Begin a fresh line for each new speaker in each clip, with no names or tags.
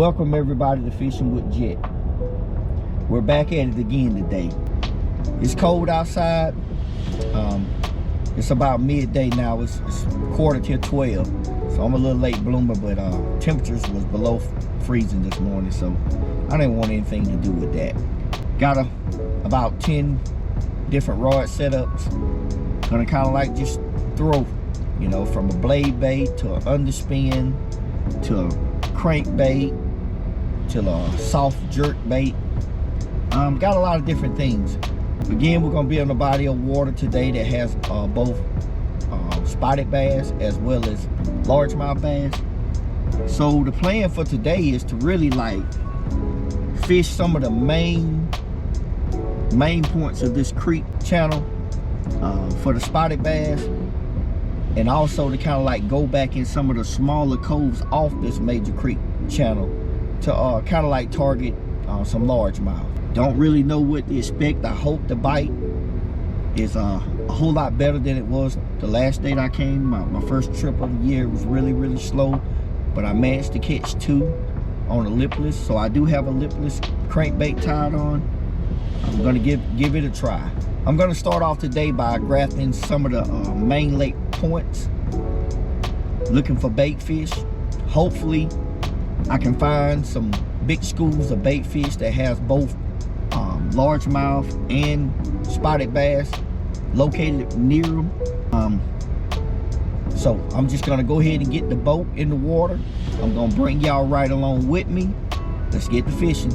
Welcome everybody to Fishing with Jett. We're back at it again today. It's cold outside. It's about midday now. It's quarter till 12. So I'm a little late bloomer, but temperatures was below freezing this morning, so I didn't want anything to do with that. Got about 10 different rod setups. Gonna kind of like just throw, you know, from a blade bait to an underspin to a crankbait to a soft jerk bait. Got a lot of different things. Again, we're gonna be on a body of water today that has both spotted bass as well as largemouth bass. So the plan for today is to really like fish some of the main points of this creek channel for the spotted bass, and also to kind of like go back in some of the smaller coves off this major creek channel to kind of like target some largemouth. Don't really know what to expect. I hope the bite is a whole lot better than it was the last date I came. My first trip of the year was really slow, but I managed to catch 2 on a lipless. So I do have a lipless crankbait tied on. I'm gonna give it a try. I'm gonna start off today by grafting some of the main lake points, looking for bait fish. Hopefully I can find some big schools of bait fish that has both largemouth and spotted bass located near them. So I'm just gonna go ahead and get the boat in the water. I'm gonna bring y'all right along with me. Let's get to fishing.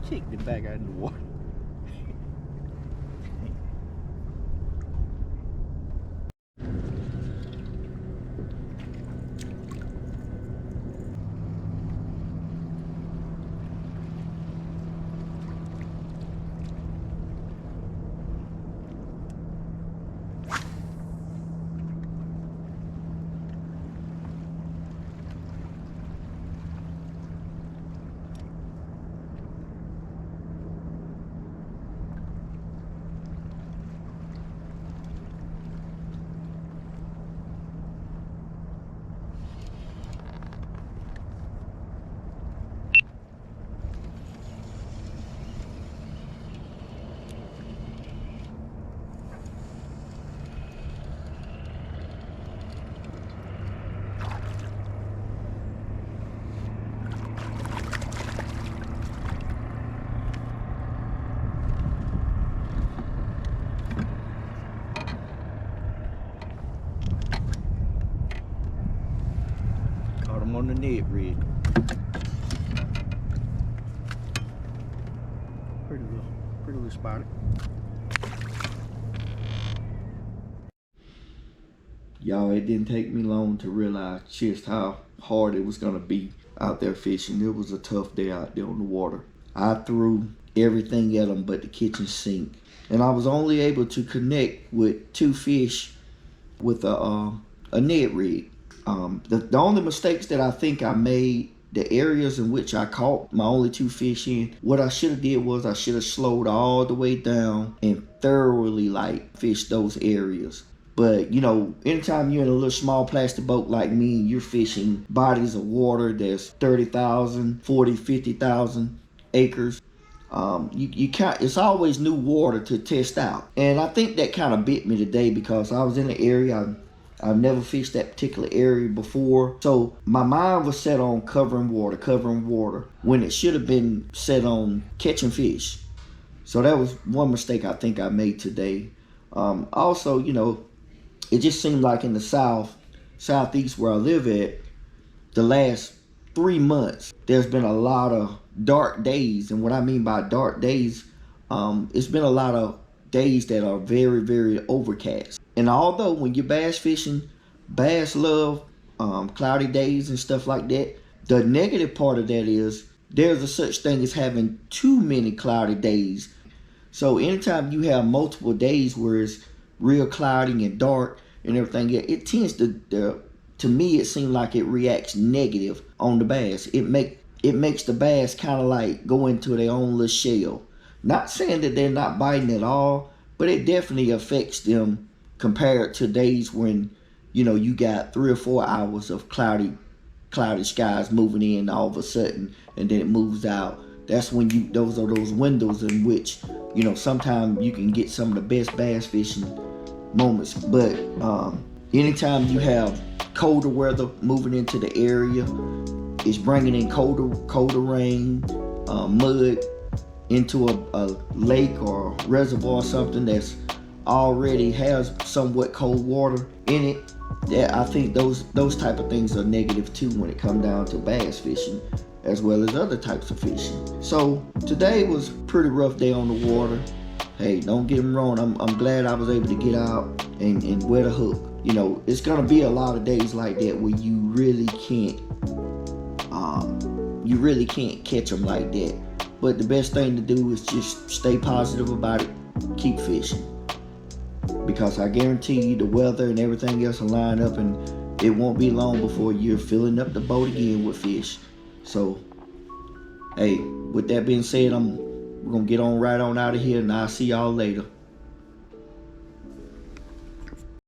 Kicked it back out in the water. On the net rig. about it. Y'all, it didn't take me long to realize just how hard it was gonna be out there fishing. It was a tough day out there on the water. I threw everything at them but the kitchen sink, and I was only able to connect with 2 fish with a net rig. The only mistakes that I think I made, the areas in which I caught my only 2 fish in, what I should have did was I should have slowed all the way down and thoroughly like fished those areas. But you know, anytime you're in a little small plastic boat like me, you're fishing bodies of water that's 30,000, 40, 50,000 acres. You can't, it's always new water to test out. And I think that kind of bit me today because I was in an area, I've never fished that particular area before. So my mind was set on covering water, when it should have been set on catching fish. So that was one mistake I think I made today. Also, you know, it just seemed like in the southeast where I live at, the last 3 months, there's been a lot of dark days. And what I mean by dark days, it's been a lot of days that are very, very overcast. And although when you're bass fishing, bass love cloudy days and stuff like that, the negative part of that is there's a such thing as having too many cloudy days. So anytime you have multiple days where it's real cloudy and dark and everything, it tends to me, it seems like it reacts negative on the bass. It makes the bass kind of like go into their own little shell. Not saying that they're not biting at all, but it definitely affects them compared to days when, you know, you got 3 or 4 hours of cloudy skies moving in all of a sudden, and then it moves out. That's when those are those windows in which, you know, sometimes you can get some of the best bass fishing moments. But anytime you have colder weather moving into the area, it's bringing in colder rain, mud into a lake or reservoir or something that's already has somewhat cold water in it. That I think those type of things are negative too when it comes down to bass fishing, as well as other types of fishing. So today was a pretty rough day on the water. Hey, don't get me wrong, I'm glad I was able to get out and wear the hook. You know, it's gonna be a lot of days like that where you really can't catch them like that. But the best thing to do is just stay positive about it, keep fishing. Because I guarantee you the weather and everything else will line up, and it won't be long before you're filling up the boat again with fish. So, hey, with that being said, we're gonna get on right on out of here, and I'll see y'all later.